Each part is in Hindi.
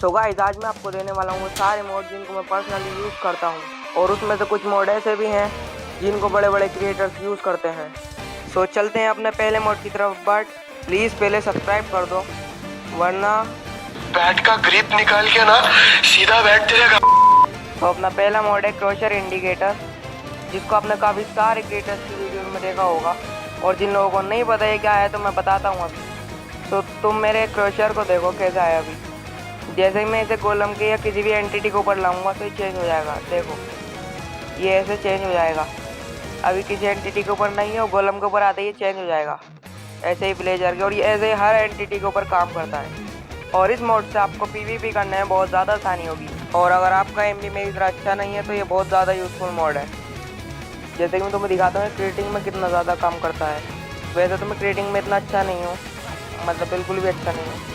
सो गाइस, आज मैं आपको देने वाला हूँ वो सारे मोड जिनको मैं पर्सनली यूज़ करता हूँ, और उसमें से कुछ मोड ऐसे भी हैं जिनको बड़े बड़े क्रिएटर्स यूज़ करते हैं। सो चलते हैं अपने पहले मोड की तरफ, बट प्लीज़ पहले सब्सक्राइब कर दो, वरना बैट का ग्रिप निकाल के ना सीधा बैट तेरे। तो अपना पहला मोड है क्रॉशर इंडिकेटर, जिसको आपने काफ़ी सारे क्रिएटर्स की वीडियो में देखा होगा, और जिन लोगों को नहीं पता है क्या है तो मैं बताता हूँ अभी। तो तुम मेरे क्रॉशर को देखो कैसा है अभी। जैसे ही मैं इसे गोलम के या किसी भी एंटिटी के ऊपर लाऊंगा तो ये चेंज हो जाएगा। देखो ये ऐसे चेंज हो जाएगा। अभी किसी एंटिटी के ऊपर नहीं है, और गोलम के ऊपर आते ही चेंज हो जाएगा। ऐसे ही ब्लेजर के, और ये ऐसे ही हर एंटिटी के ऊपर काम करता है। और इस मोड से आपको पीवीपी करने में बहुत ज़्यादा आसानी होगी, और अगर आपका एम भी मेरी तरह अच्छा नहीं है तो ये बहुत ज़्यादा यूज़फुल मोड है। जैसे कि मैं तुम्हें दिखाता हूँ क्रिएटिंग में कितना ज़्यादा काम करता है। वैसे तो मैं क्रिएटिंग में इतना अच्छा नहीं हूँ, मतलब बिल्कुल भी अच्छा नहीं हूँ।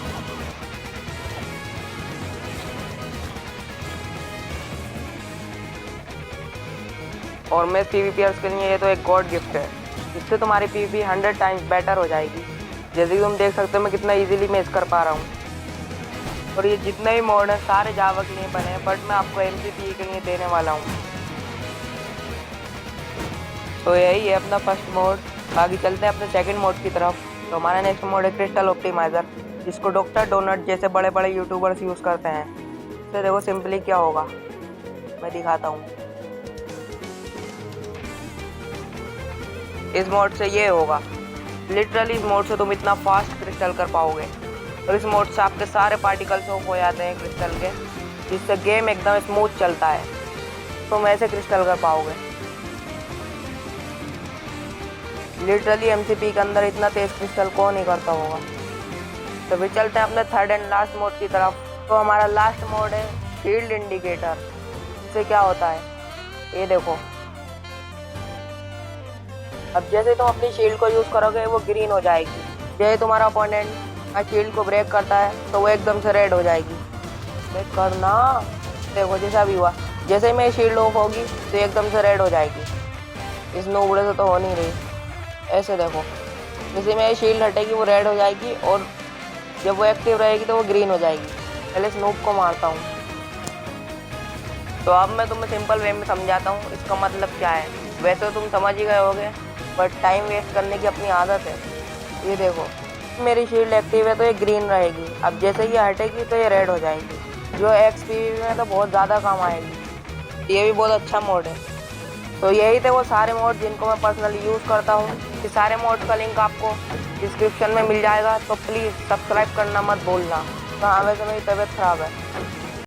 और मैं पीवीपीयर्स के लिए ये तो एक गॉड गिफ्ट है, इससे तुम्हारी पीवीपी 100 टाइम्स बेटर हो जाएगी। जैसे कि तुम देख सकते हो मैं कितना इजीली मैं कर पा रहा हूँ। और ये जितने भी मोड हैं सारे जावा के लिए बने हैं, बट मैं आपको एमसीपी के लिए देने वाला हूँ। तो यही है अपना फर्स्ट मोड। बाकी चलते हैं अपने सेकंड मोड की तरफ। तो हमारा नेक्स्ट मोड है क्रिस्टल ऑप्टिमाइज़र, जिसको डॉक्टर डोनट जैसे बड़े बड़े यूट्यूबर्स यूज़ करते हैं। तो देखो सिंपली क्या होगा, मैं दिखाता हूँ। इस मोड से ये होगा, लिटरली इस मोड से तुम इतना फास्ट क्रिस्टल कर पाओगे। और इस मोड से आपके सारे पार्टिकल्स ऑफ हो जाते हैं क्रिस्टल के, जिससे गेम एकदम स्मूथ चलता है। तुम ऐसे क्रिस्टल कर पाओगे। लिटरली एमसीपी के अंदर इतना तेज क्रिस्टल कौन नहीं करता होगा। तो फिर चलते हैं अपने थर्ड एंड लास्ट मोड की तरफ। तो हमारा लास्ट मोड है शील्ड इंडिकेटर। इससे क्या होता है ये देखो। अब जैसे तुम अपनी शील्ड को यूज़ करोगे वो ग्रीन हो जाएगी। जैसे तुम्हारा अपोनेंट शील्ड को ब्रेक करता है तो वो एकदम से रेड हो जाएगी। ब्रेक करना, देखो जैसा भी हुआ। जैसे ही मेरी शील्ड ऑफ होगी तो एकदम से रेड हो जाएगी। इस नूबड़े से तो हो नहीं रही। ऐसे देखो, जैसे मेरी शील्ड हटेगी वो रेड हो जाएगी, और जब वो एक्टिव रहेगी तो वो ग्रीन हो जाएगी। पहले स्नूप को मारता हूँ। तो अब मैं तुम्हें सिंपल वे में समझाता हूँ इसका मतलब क्या है। वैसे तो तुम समझ ही गए होगे, बट टाइम वेस्ट करने की अपनी आदत है। ये देखो, मेरी शील्ड एक्टिव है तो ये ग्रीन रहेगी। अब जैसे ही हटेगी तो ये रेड हो जाएगी, जो एक्सपीवी में तो बहुत ज़्यादा काम आएगी। ये भी बहुत अच्छा मोड है। तो यही थे वो सारे मोड जिनको मैं पर्सनली यूज़ करता हूँ। ये सारे मोड का लिंक आपको डिस्क्रिप्शन में मिल जाएगा, तो प्लीज़ सब्सक्राइब करना मत भूलना। हाँ, वैसे मेरी तबीयत ख़राब है।